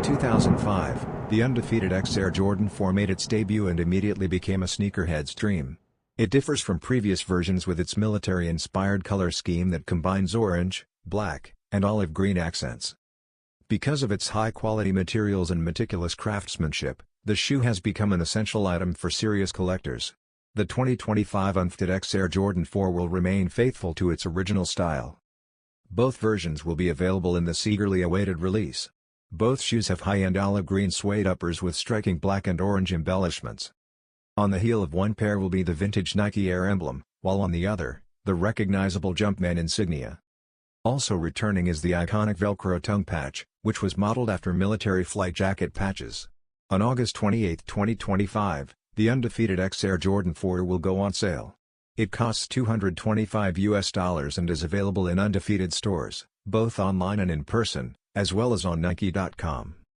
2005, the Undefeated X Air Jordan 4 made its debut and immediately became a sneakerhead's dream. It differs from previous versions with its military-inspired color scheme that combines orange, black, and olive green accents. Because of its high-quality materials and meticulous craftsmanship, the shoe has become an essential item for serious collectors. The 2025 Undefeated X Air Jordan 4 will remain faithful to its original style. Both versions will be available in this eagerly awaited release. Both shoes have high-end olive green suede uppers with striking black and orange embellishments. On the heel of one pair will be the vintage Nike Air emblem, while on the other, the recognizable Jumpman insignia. Also returning is the iconic Velcro tongue patch, which was modeled after military flight jacket patches. On August 28, 2025, the Undefeated X Air Jordan 4 will go on sale. It costs $225 and is available in Undefeated stores, both online and in person, as well as on Nike.com.